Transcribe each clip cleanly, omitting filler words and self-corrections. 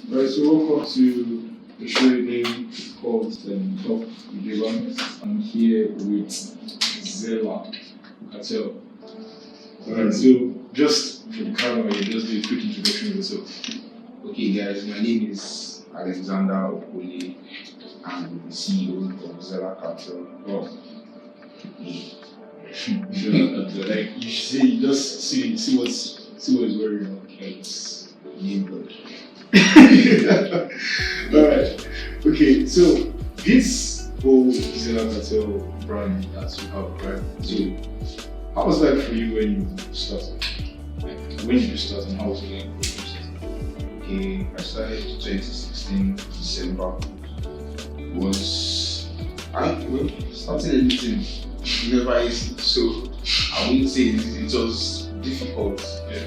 Right, so welcome to the show name called Talk with Jbanks. I'm here with XELA CARTEL. Alright, so just for the camera, you just do a quick introduction of yourself. Okay, guys, my name is Alexander Okoli. I'm the CEO of XELA CARTEL. Wow. Like you see, you just see what's wearing on. Like it's Neighborhood. Alright, okay, so this whole XELA CARTEL brand that you have, right? So, how was that for you when you started? Like, when did you start and how was it like? Okay, I started 2016 December. Starting anything never easy, so I wouldn't say it was difficult. Yeah.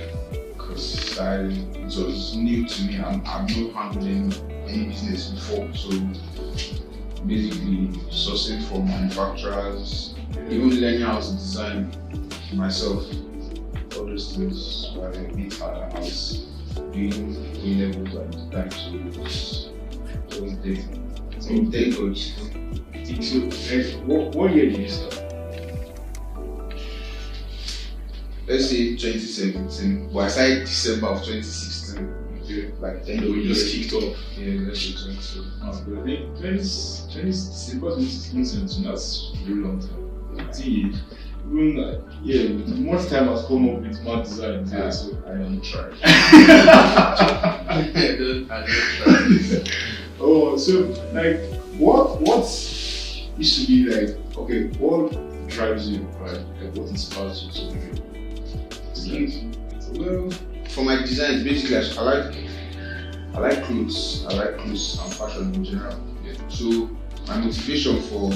Because it was new to me. I've not handled any business before, so basically sourcing from manufacturers, even learning how to design myself, all those things were a bit harder. I was doing A-levels at the time, so it was different. So thank God. So, like, what year did you start? Let's say 2017, but I started December of 2016. Yeah. Like 10 You just years. kicked off. Yeah, let's say 2017. Oh, but I think 2016, that's a very long time. See, even like, yeah, much time has come up with smart designs. Yeah, so I don't try. I don't try. Oh, so like, what used to be like? Okay, what drives you? Right? Like, what inspires you to do it? Well, for my designs, basically, I like clothes. I like clothes and fashion in general. Yeah. So my motivation for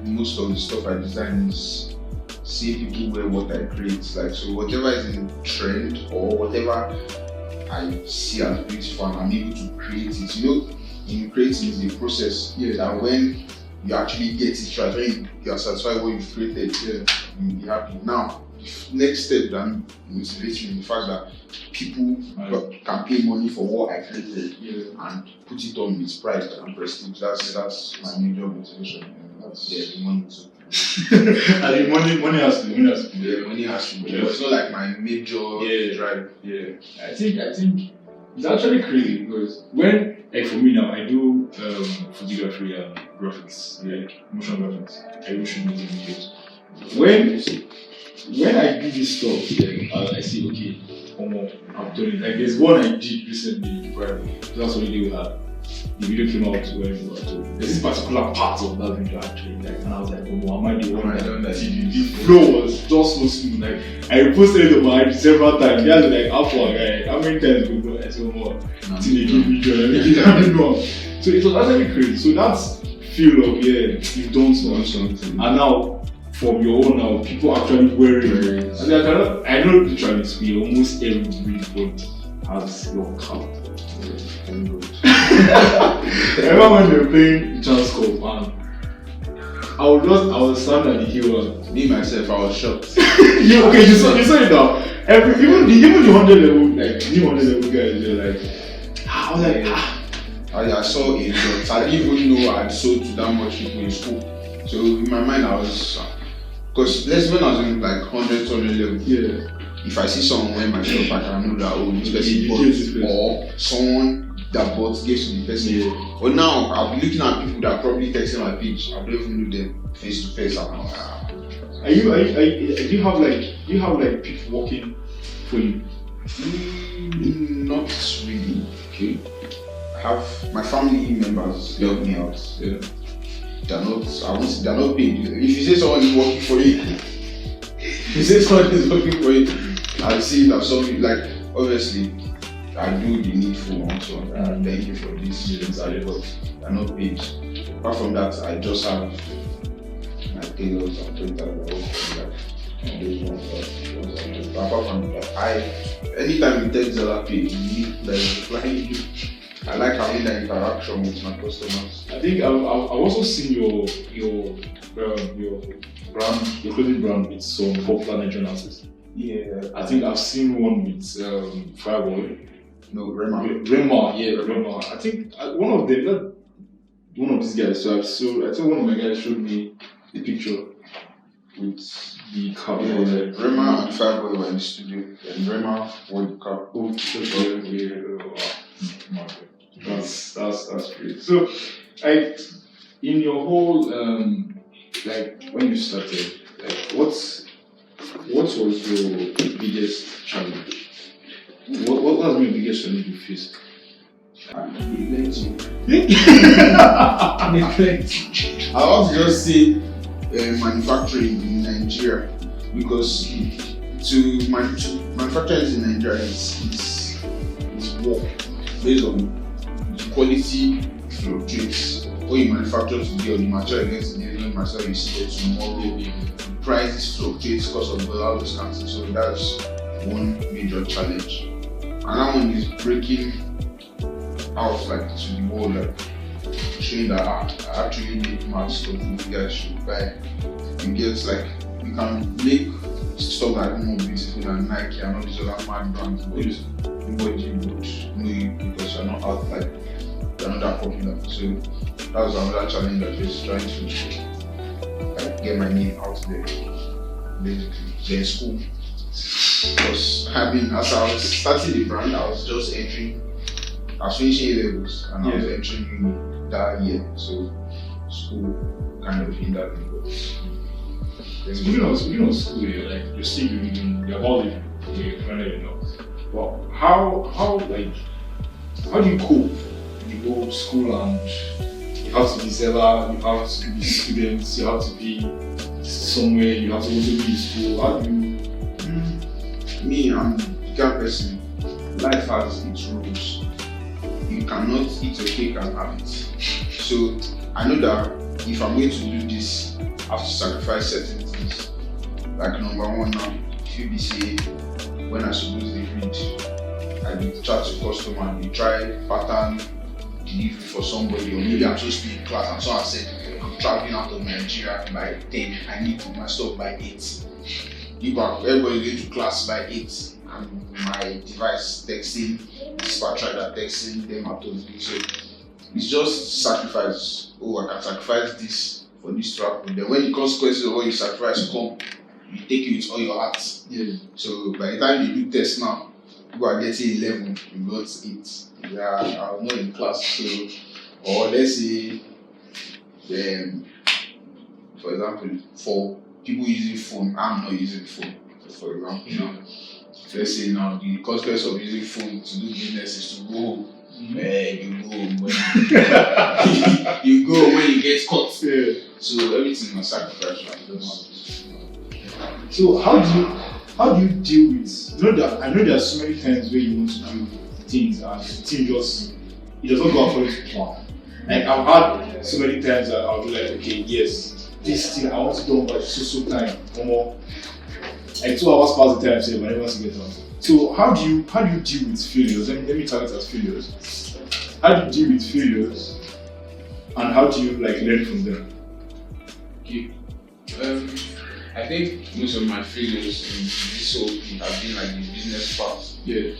most of the stuff I design is seeing people wear what I create. Like, so whatever is in trend or whatever I see as beautiful, and I'm able to create it. You know, in creating is a process. Yeah. That when you actually get it right, when you are satisfied with what you've created, Yeah. you'll be happy. Now, the next step that motivates me is the fact that people can pay money for what I created, Yeah. and put it on with pride and prestige. That's my major motivation. And that's the money too. I think money has to be. Yeah, money has to be. Yeah. It's not like my major drive. Yeah, I think it's actually crazy because when, like for me now, I do photography and graphics, like motion graphics. I do shoot music videos. When I do this stuff, then I see, okay, I've done it. Like there's one I did recently, right? That's what we had. The video came out when we were told. There's this particular part of that video actually, like, and I was like, am I the one that did it? The flow was just so smooth. Like I posted it on my IG several times. Guys were like, how many times we go? I said, more. Till they give me joy. So it was actually crazy. So that's feel of you've done something. And now from your own now, people actually wearing it. And I know literally it's almost everybody has your card. I remember when they were playing Transcorp and I was standing at the hill and Me myself, I was shocked. you saw it now. Even the 100 level, like new 100 level guys, they're like, I was like, I saw it, but I didn't even know I'd sold to that much people in school. So in my mind, I was, because when I was in like 100 level, yeah. If I see someone wearing my shop, I can know that this person bought, or someone that bought gives to the person. Yeah. But now I'll be looking at people that probably texting my page. I don't even know them face to face. I'm like, do you have like people working for you? Not really. Okay. I have my family members help me out. Yeah. They're not paid. If you say someone is working for you, if you say someone is working for you, I see that something like, obviously I do the needful also. Thank you for this, but they're not paid. Apart from that, I just have my tailors and printers that work for that. Apart from that, anytime you take XELA page, you need like I like having that interaction with my customers. I think I've also seen your brand, your clothing brand with some popular Nigerian artists. Yeah. I think I've seen one with Fireboy. No, Rema. Rema, yeah, Rema. I think one of them, not one of these guys. So I think one of my guys showed me the picture with the car. Yeah, Rema and Fireboy were in the studio, and Rema won the car. That's great. So, like, in your whole like when you started, like what was your biggest challenge? What was your biggest challenge you faced? I want to just say manufacturing in Nigeria, because to manufacture in Nigeria is work based on the quality fluctuates. What you manufacture today or the material against the new material you see there tomorrow, the prices fluctuates because of all those kinds of things. So that's one major challenge. Another one is breaking out like to the world, like showing that I actually make mad stuff you guys should buy. You get like you can make stuff that are more beautiful than Nike and all these other mad brands, but nobody would know you because you're not out, like you're not that popular. So that was another challenge that was trying to like, get my name out there, basically. Then school, because as I was starting the brand, I was just entering. I was finishing A-levels and I was entering uni that year, so school kind of hindered me. Speaking of school, like you're still living, you're all living, you know. But how do you cope? You go to school and you have to be XELA, you have to be students, you have to be somewhere, you have to also be in school. How do you? Me, I'm a bigger person. Life has its rules. You cannot eat your cake and have it. So I know that if I'm going to do this, I have to sacrifice certain things. Like number one now, if you be say when I suppose they read, I will chat to customer and we try pattern delivery for somebody, or maybe I'm supposed to be in class and someone said I'm traveling out of Nigeria by 10, I need to my stuff by 8. Everybody going to class by 8 and my device texting, dispatch rider texting them out of me. So it's just sacrifice. Oh, I can sacrifice this for this to happen. Then when the consequences of what you sacrifice come, you take it with all your heart. Yeah. So by the time you do test now, people are getting 11, you got 8. Yeah, I was not in class. So, or let's say, for example, for people using phone, I'm not using phone. So for example, now, let's say now the consequence of using phone to do business is to go home. You go home when you go when you get caught. Yeah. So everything must sacrifice, right? So how do you deal with? I know there are so many times where you want to do things and the thing it does not go according to plan. Like I've had so many times that I'll be like, okay, yes, this thing I want to do by so time or more. Like 2 hours past the time, say, but I never see get out. So how do you deal with failures? Let me target as failures. How do you deal with failures, and how do you like learn from them? Okay. I think most of my failures in this whole thing have been like the business part of it.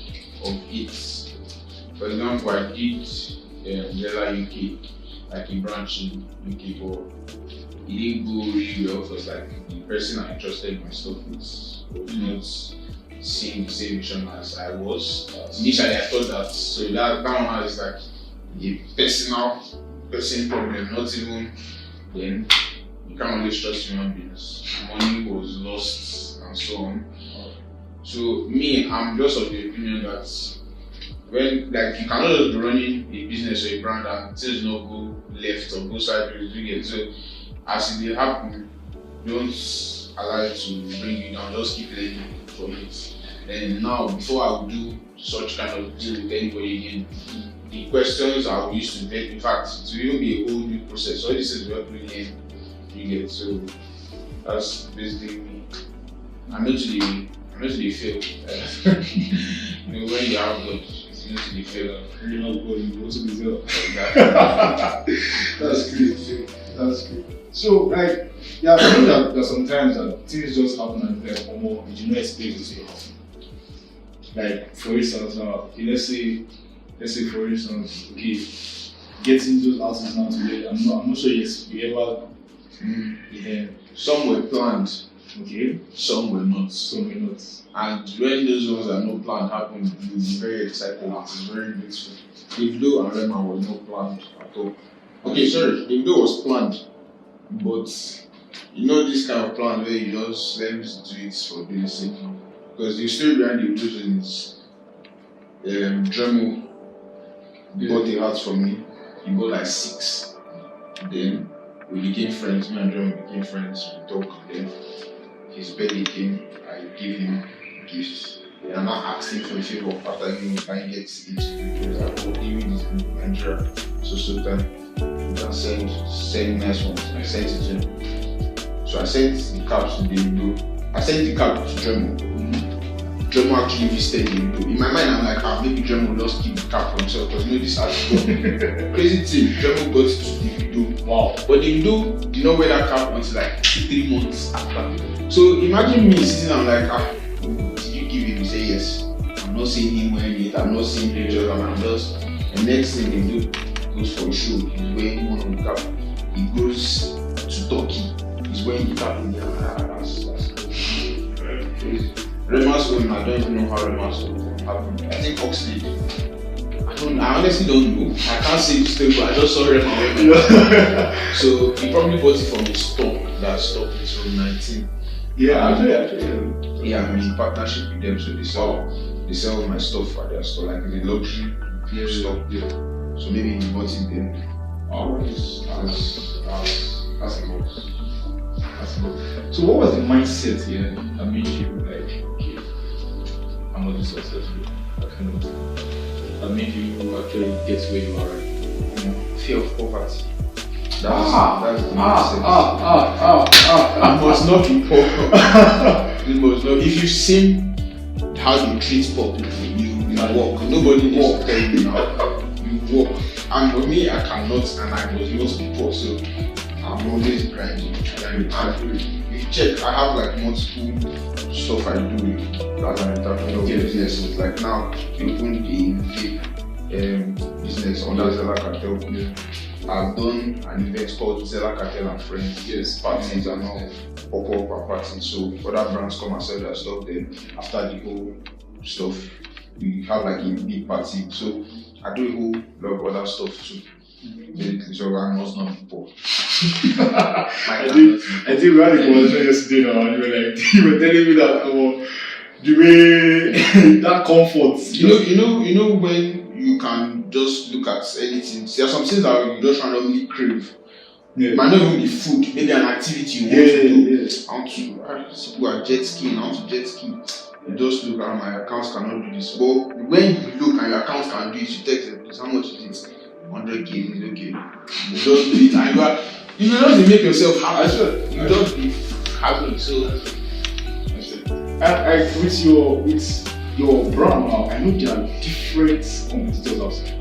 For example, I did XELA UK, like a branch in UK, but it didn't go really well because like the person I entrusted my stuff with was not seeing the same vision as I was. Initially I thought that, so that one is like a person problem, not even then you can't always trust human beings. Money was lost and so on. So me, I'm just of the opinion that when like you cannot just be running a business or a brand and things not go left or go sideways, you get. So as it happen, don't allow it to bring you down, just keep learning from it. And now, before I would do such kind of deal with anybody again, the questions I used to make, in fact, it will even be a whole new process. So this is what we learn, you get. So that's basically me. I'm not to the fail. You know, when you have God, it's not to the fail. You know, God, you also be there. Exactly. That's great. That's great. So, like, yeah, I know that sometimes that things just happen and like, or more, you did not expect it to happen. like for instance now, okay, let's say for instance, okay, getting those artists now today, I'm not sure you ever yeah. Some were planned, Okay, some were not. so many notes. And when those ones that are not planned happen, you'll be very excited. It's very beautiful. Davido and Rema was not planned at all. Okay, sorry, Davido was planned, but you know this kind of plan where you just let me do it for doing sake. Because the story behind Davido is Dremel bought a house for me. He bought like 6. Then we became friends. Me and Dremel became friends. We talked. Then his birthday came. I gave him gifts. And I'm not asking for a favor after giving him I get it because I will give you this in Nigeria. So time you can send nice ones. I sent it to him. So I sent the cap to Davido. I sent the cap to Dremel. Dremel actually visited Davido. In my mind, I'm like, maybe Dremel just keep the cap for himself because this has to go. Crazy thing, Dremel got it to Davido. Wow. But Davido did not wear that cap until like 3 months after. So imagine me sitting, I'm like, did you give him? He say yes. I'm not seeing him wearing it. I'm not seeing pictures. I'm just. The next thing Davido goes for a show. He's wearing one of the cap. He goes to Turkey. He's wearing the cap in there. That's crazy. Rema's own, I don't even know how Rema's own happened. I think Oxley. I honestly don't know. I can't say it's still, but I just saw Rema wearing. So he probably bought it from a store that stopped in 2019. Yeah, actually. Yeah, I'm in partnership with them, so they sell my stuff at their store, like the luxury stuff. Yeah. So maybe he bought it then. Oh, that's a lot. So what was the mindset here that made you like, okay, I'm not this successful? That made you actually get where you are right? Fear of poverty. That's the mindset. You must not be poor. You must not. If you've seen how they treat poor people, you walk. Nobody needs to tell you now. You walk. And for me, I cannot, and I was not poor, so I'm always grinding. If you check, I have like multiple stuff I do as an entrepreneur businesses. Like now, you open a vape business under XELA CARTEL. I've done an event called XELA CARTEL and Friends. Yes, parties and all pop-up and parties. So other brands come and sell their stuff. Then after the whole stuff, we have like a big party. So I do a whole lot of other stuff too. Basically, so I must not be poor. I think we had a conversation yesterday now, and you were telling me that the way that comfort. You know when you can just look at anything. There are some things that you just randomly crave. Yeah. It might not even be food, maybe an activity you want to do. Yeah. I want to people are jet skiing, I want to jet ski. You just look at my accounts cannot do this. But when you look and your accounts can do it, you text them, how much is it? 100k is okay. You just do it and you just make yourself happy. You just be happy. So with your brand now, I know there are different competitors outside.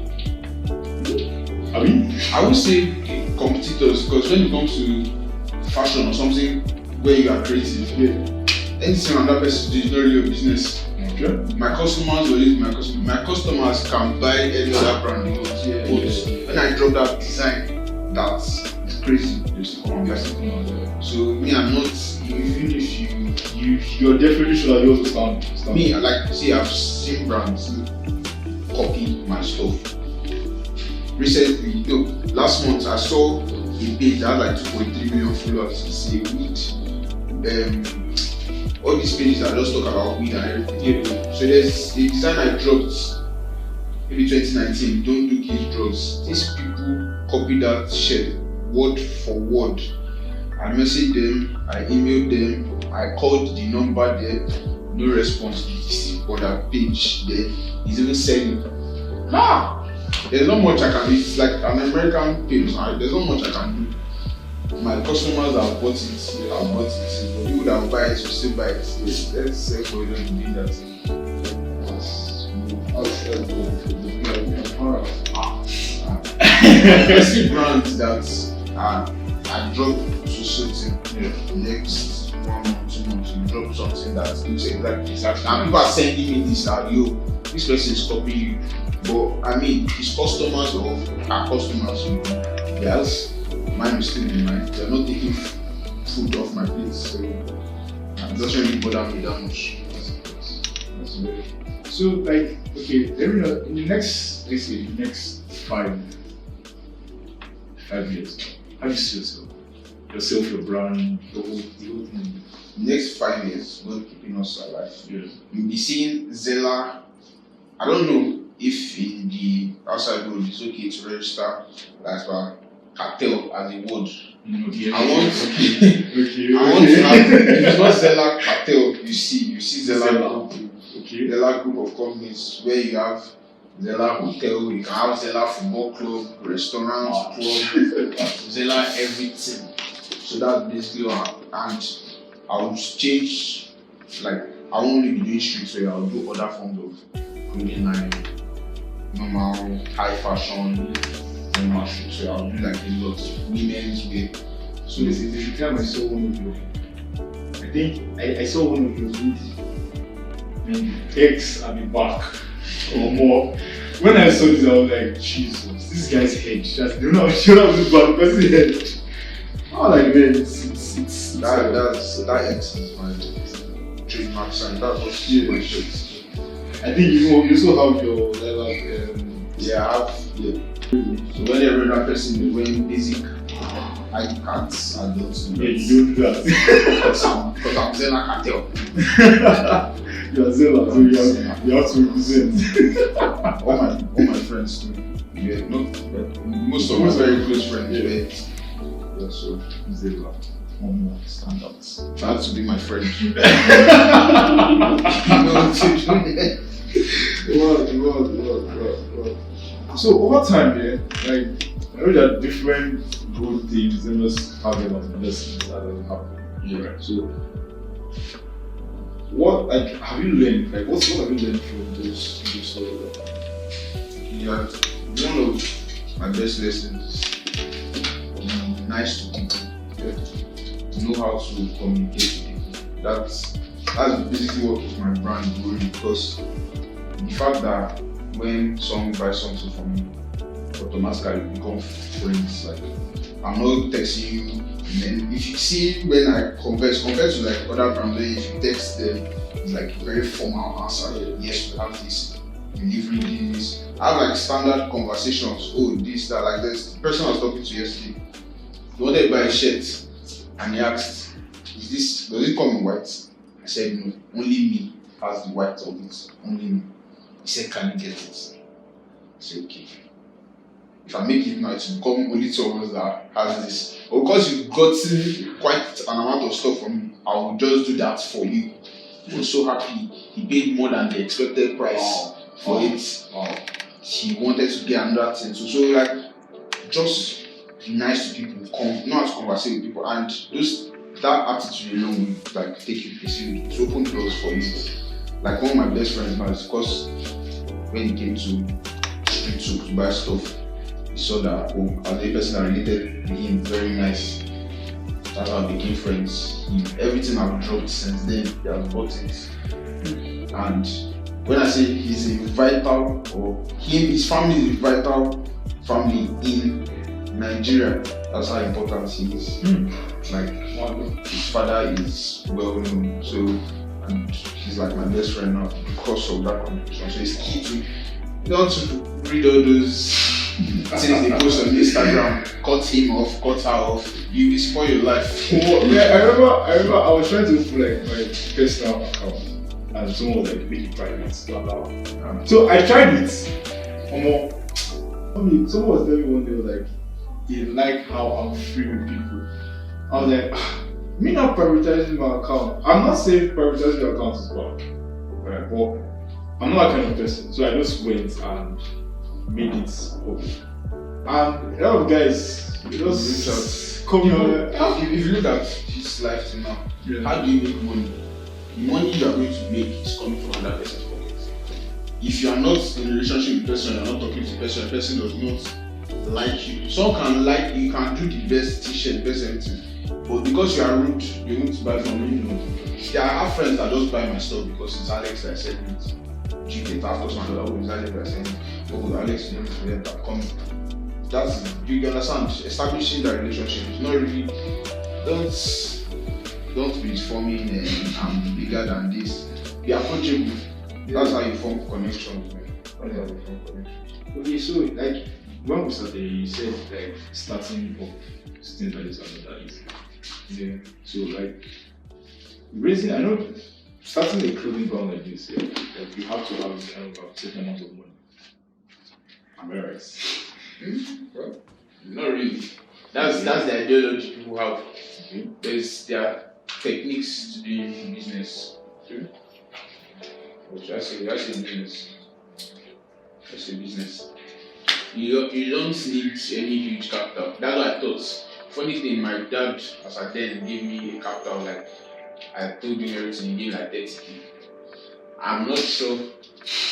I would say competitors, because when it comes to fashion or something where you are creative, anything another person do is not really your business. Okay. My customers always my customers can buy any other brand they want. When I drop that design, that's crazy. They still come and buy. So me, I'm not. Even if you're definitely sure that you also stand. Me, like see, I've seen brands copy my stuff. Recently, last month I saw a page that had like 2.3 million followers. It's a weed. All these pages that just talk about weed and everything. So there's a design I dropped maybe 2019. Don't do kids drugs. These people copy that shit word for word. I messaged them, I emailed them, I called the number there, no response. This other page there is even selling. There's not much I can do. It's like an American page. There's not much I can do. My customers have bought it. You would have buy it, you still buy it. Let's say for you don't do that. I see brands that I drop to certain next 1 month, 2 months, you drop something that looks exactly. And people are sending me this now, yo, this person is copying you. But I mean, his customers or our customers, you know, yes, mine will still be mine. They're not taking food off my plate, so it doesn't really bother me that much. That's very. So like, okay, in the next, let's say, the next 5 years, how do you see yourself, your brand, the whole thing? Next 5 years, God keeping us alive. Yes. You'll be seeing XELA. I don't know if in the outside world it's okay to register as a cartel as a word. Okay. I want okay. to have, if it's not XELA cartel, you see XELA group. Okay. XELA group of companies where you have XELA hotel, you can have XELA football club, restaurants, club, XELA everything. So that's basically what, and I would change, like, I won't only be doing streetwear, I'll do other forms of clothing line, normal, high fashion, normal streetwear. I'll do like a lot, women's wear. So the time I saw one of your, I think I saw one of your with X at the back or more. When I saw this, I was like, Jesus, this guy's head just do not show up this bad person's head. Oh, like man, it's that X is my trademark sign. That's what my shirt. I think you also have your yeah, I have. So when every other person is wearing basic ID cards, I don't do that. Yeah, you don't do that. Because I'm XELA cartel. You are XELA, so you have to represent. all my friends too. Yeah, most of my very close friends. Yeah, so XELA. One more standouts. Try to be my friend. Wow. So over time, yeah, like I know there are different good things and just have them as lessons that doesn't happen. Yeah. So what have you learned? Like what have you learned from those stories? Yeah, one of my best lessons is nice to people. Know how to communicate with people. That's basically what keeps my brand going, because the fact that when someone buys something from me, automatically we become friends. Like I'm not texting you, and then if you see when I converse compared to like other brands, if you text them, it's like a very formal answer. Yes, we have this delivery, this. I have like standard conversations. Oh, this, that, like this. The person I was talking to yesterday, he wanted to buy a shirt. And he asked, does it come in white? I said, no, only me has the white of it, only me. He said, can you get it? I said, okay. If I make it now, it will come only to us that has this. But because you've gotten quite an amount of stuff from me, I will just do that for you. He was so happy. He paid more than the expected price for it. He wanted to get another thing. So like, just be nice to people, know how to converse with people, and that attitude alone will like take you places, to open doors for you. Like one of my best friends now, because when he came to street soup to buy stuff, he saw that the person that related to him very nice. That's how we became friends. Everything I've dropped since then, he has bought it. And when I say he's a vital, or his family is a vital family in Nigeria, that's how important he is. Like his father is well known, so and he's like my best friend now because of that connection. So it's key to not to read all those things they post on Instagram, cut him off, cut her off. You will spoil your life. Yeah, I remember I was trying to open like my personal account and someone was like make it private, blah blah. So I tried it. Someone was telling me one day like they like how I'm free with people. I was like, me not prioritizing my account. I'm not saying prioritizing your account is bad, right? But I'm not that kind of person. So I just went and made it open. And a lot of guys just come here. If you look at his life till now, how do you make money? The money you are going to make is coming from another person's pocket. If you are not in a relationship with the person, you are not talking to the person does not like you. Some can like you, can do the best t-shirt, best everything. But because you are rude, you won't buy from me. Yeah, I have friends that just buy my stuff because it's Alex that said it. Cheap after some other it's Alex that said it. Oh, Alex, you for them that come. That's, you understand, establishing that relationship. It's not really, don't be forming I'm bigger than this. Be approachable. That's how you form connections, man. That's how you form connections. Okay, so like when we started, you said like starting up things like this and that is. Yeah. So like raising, I know starting a clothing brand like this, yeah, like you have to have kind of a certain amount of money. Am I right? Well, not really. That's the ideology people have. Okay. There are techniques to doing business. Okay. Which I say business. I say business. You don't need any huge capital. That's what I thought. Funny thing, my dad, as I then gave me a capital, like I told him everything, he gave like 30k. I'm not sure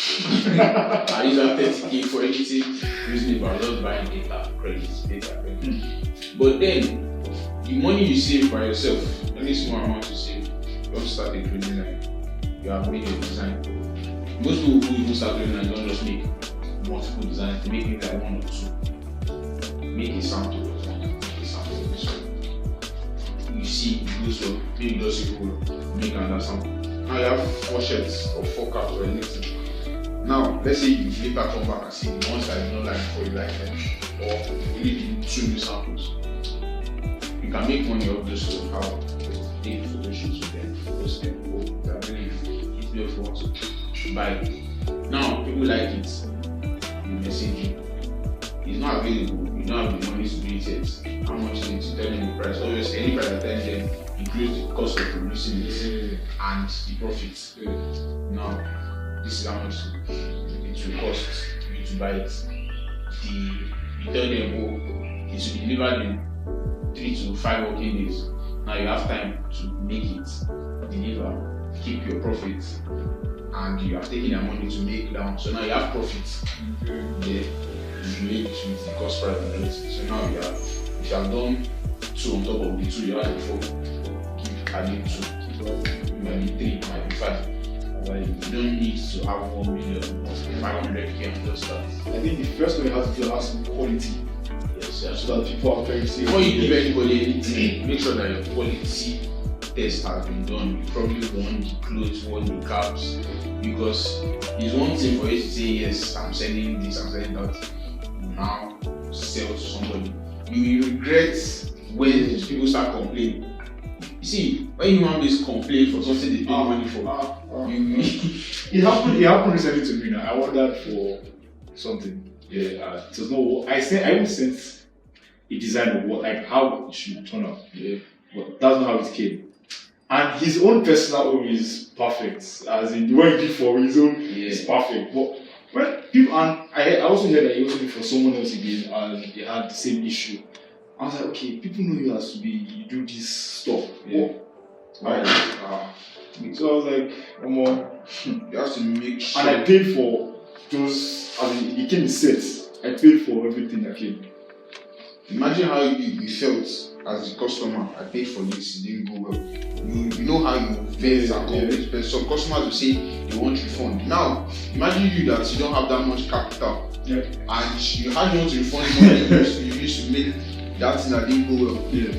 I use that 30k for anything reasonable. I was just buying data credit. But then the money you save by yourself, any small amount you save, you don't start a clothing line. You have made a design. Most people who even start clothing line don't just make multiple designs, they make it like one or two. Make a sample of one, make a sample of this one. You see, it goes well, maybe just you go make another sample. Now you have 4 shirts or 4 caps or anything. Now, let's say you later come back and see the ones that you don't like or you like them, or you need 2 new samples. You can make money off this so how take photo shoots with them, post them, or you can really if you want to buy it. Now, people like it, you message you. It's not available, you don't have the money to do it yet. How much is it to tell them the price? Obviously, any price I tell them includes the cost of producing it and the profit. Now, this is how much it will cost you to buy it. You tell them, oh, it will be delivered in 3 to 5 working days. Now you have time to make it, deliver, keep your profit, and you have taken your money to make down. So now you have profit. Yeah, you made with the cost price and everything. So now if you have done 2 on top of the 2 you had before, keep adding 2. It might be 3, it might be 5. You don't need to have 1 million or 500k and just start. I think the first one you have to do has to be quality. Yes, so that people are very safe. Before you give anybody anything, make sure that your quality test has been done. You probably want the clothes, want the caps, because it's one thing for you to say, yes, I'm selling this, I'm selling that. You now sell to somebody. You will regret when people start complaining. You see, when human beings complain for something they pay money for, it happened recently to me now. I ordered for something. Yeah, it was no. I even sent a design of what, like how it should turn out. Yeah, but that's not how it came. And his own personal home is perfect, as in the one he did for his own is perfect. But when people, and I also heard that he also did for someone else again, and they had the same issue. I was like, okay, people know you as to be, you do this stuff. Yeah. So I was like, you have to make sure. And I paid for those, I mean, it came in sets. I paid for everything that came. Imagine how you felt as a customer. I paid for this, it didn't go well. You know how you vex and complain. But some customers will say they want refund. Now, imagine you that you don't have that much capital. Yeah. And you had no to refund money you used to make that thing that didn't go well. Yeah.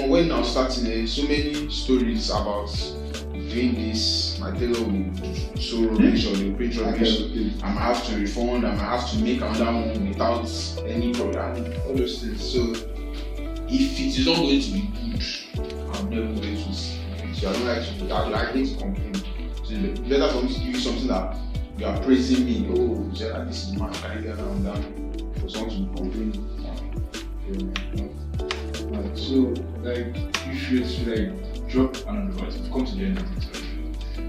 When I was starting, so many stories about doing this, my tailor will show rubbish or they'll print rubbish. I might have to refund, I might have to make another one without any problem, all those things. So if it is not going to be good, I'm never going to see it. So I don't like to do that. I hate to complain. So it's better for me to give you something that you are praising me. Oh, this is man, can I get around that? For someone to complain. So, like, if you were to like drop an advice, we've come to the end of the interview,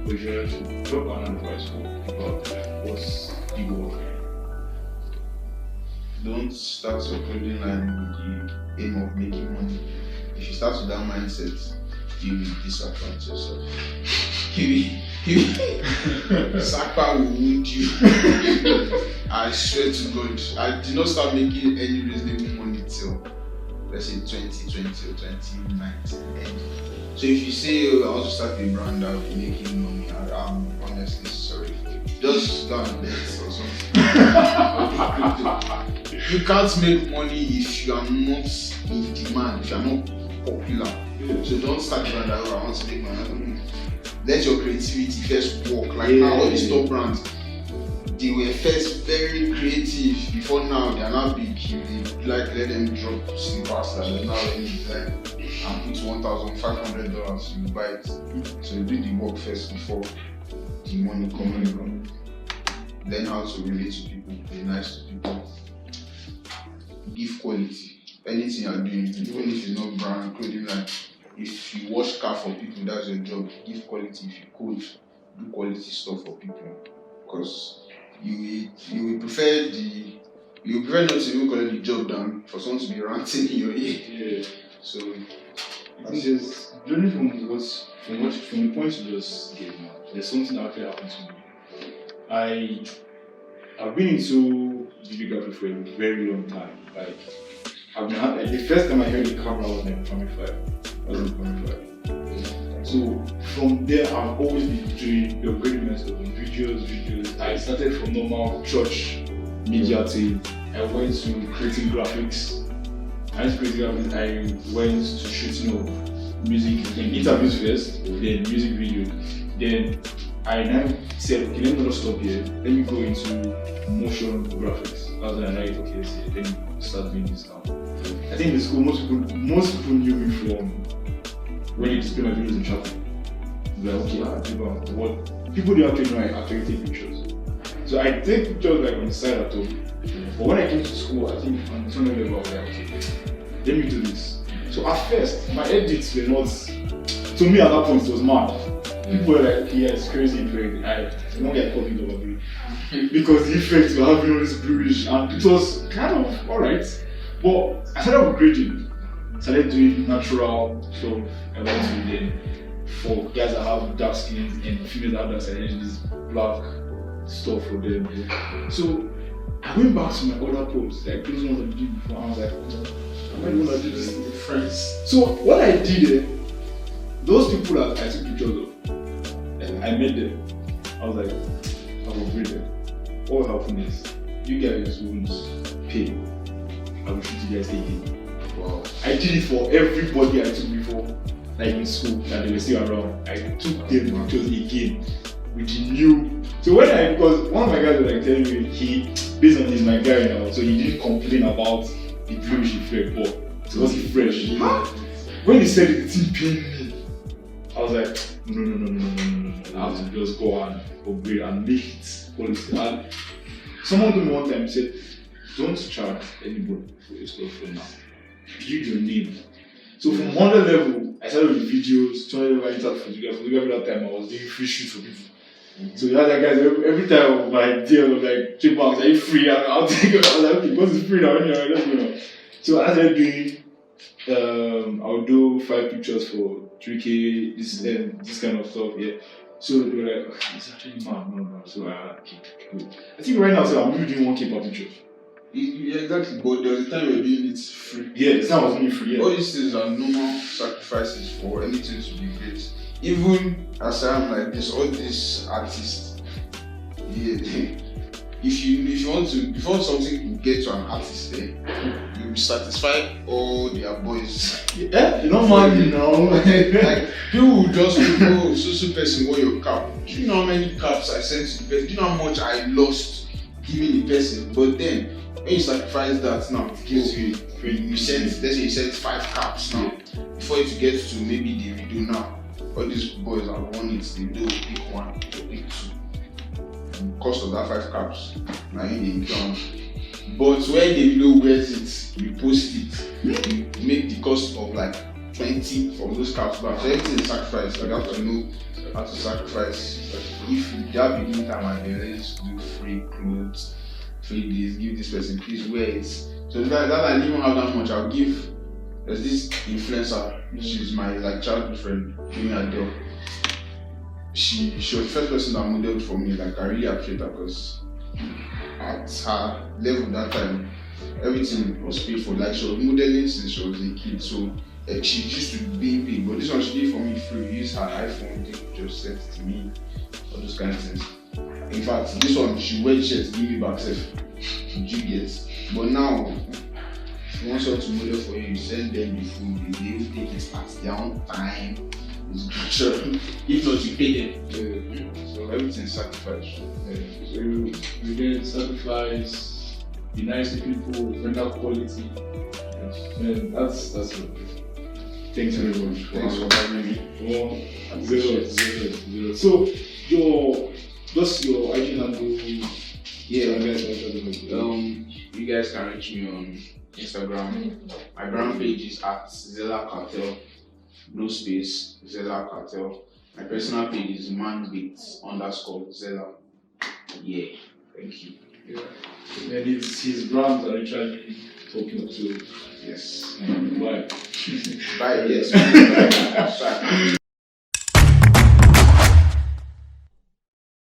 but if you were to drop an advice for people, what's the goal? Don't start your clothing line with the aim of making money. If you start with that mindset, you will disappoint yourself. Sakpa will wound you. I swear to God, I did not start making any reasonable money till let's say 2020 or 2019 end. So if you say, oh, I want to start a brand, I'll be making money, I'm honestly sorry. Just go and bet or something. You can't make money if you are not in demand, if you are not popular. So don't start a brand that, oh, I want to make money. Let your creativity first work. Like now, all these top brands, they were first very creative. Before now, they are not big. They like let them drop slippers that they now let me design and put $1,500. You buy it. So you do the work first before the money coming. Learn how to relate to people. Be nice to people. Give quality. Anything you are doing, even if it's not brand clothing line. If you wash car for people, that's your job. Give quality. If you code, do quality stuff for people. Because you will prefer not to even collect the job done for someone to be ranting in your ear. Yeah. So I think there's learning from the points you just gave now. There's something that actually happened to me. I've been into videography for a very long time. Like the first time I heard the camera was in Primary 5. So from there, I've always been doing the upgrading of videos. I started from normal church media team. I went to creating graphics. I went to shooting of music, interviews first, then music videos. Then I now said, okay, let me not stop here. Let me go into motion graphics. That's when I like, okay, so let me start doing this now. I think in school, most people knew me from when you display my videos in chapel. Like, okay, what people do actually know, I actually take pictures. So I take pictures like on the side at home. But when I came to school, I think on some level I was like, okay, let me do this. So at first, my edits were not, to me at that point it was mad. People were like, yeah, it's crazy effect. I don't get copied over blue. Because the effects were having all this bluish and it was kind of alright. But I started upgrading. Started doing natural stuff. I went to then for guys that have dark skins and females that have dark skins, and this black stuff for them. So I went back to my other posts, like those ones I did before. I was like, I don't want to do this with friends. So what I did, those people that I took pictures of, I met them. I was like, I've upgraded. What will happen is, you guys won't pay. I will shoot you guys again. Wow. I did it for everybody I took before, like in school, that they were still around. I took them pictures again with the new. So because one of my guys was like telling me, based on he's my guy now, so he didn't complain about the bluish effect, but it wasn't fresh. When he said it, it didn't pain me. I was like, no. I have to just go and upgrade and make it quality. And someone told me one time, he said, don't charge anybody for your stuff for now. Build your name. So from 100 level, I started with the videos, 200 level I entered photography that time I was doing free shoots for people. So you had that guys every time my deal was like Jbanks, are you free? I'll take it. I was like, okay, because it's free now, anyway, let's go now. So I started doing I'll do 5 pictures for 3K, this kind of stuff, yeah. So they were like, okay, it's actually mad, no. So I think right now so I'm really doing 1K per picture. Yeah, exactly, but there was a time we were doing it free. Yeah, the time was only free. Yeah. All these things are normal sacrifices for anything to be great. Even as I am like this, all these artists, if you want to, before something can get to an artist, you'll be satisfied all their boys. Yeah, you don't mind me now. Like people will just go, so person, wear your cap. Do you know how many caps I sent to the person? Do you know how much I lost giving the person? But then when you sacrifice that now, it gives you send, let's say you send 5 caps now, before you get to maybe the video now. All these boys have won it, they do pick 1, they pick 2. The cost of that 5 caps, now you count. But when the video wears it, you post it, you make the cost of like 20 for those caps back. So everything is sacrifice, like you have to know how to sacrifice. If you have beginning time and they're ready to do free clothes, free this, give this person, please wear it. So that I didn't even have that much, I'll give. There's this influencer, she's my like childhood friend, doing her job. She was the first person that modeled for me. Like I really appreciate her because at her level that time, everything was paid for. Like, she was modeling since she was a kid, so she used to be paid. But this one she did for me free. Use her iPhone, take pictures, sent it to me, all those kind of things. In fact, this one she wear shirts, give me back self. Did you get? But now, if you want someone to model for you, you send them the food, they will take it at their own time. Sure. If not, you pay them. So everything's sacrificed. So you get sacrifice, be nice to people, render quality. Man, that's good. Thanks everyone. Thanks for having me. 0. So your IG handle. Yeah, you guys can reach me on Instagram. My brand page is at XELA CARTEL, no space, XELA CARTEL. My personal page is manbits_XELA. Yeah, thank you. Yeah. And his brands are literally talking up to. Yes. Bye. Bye, yes. Bye.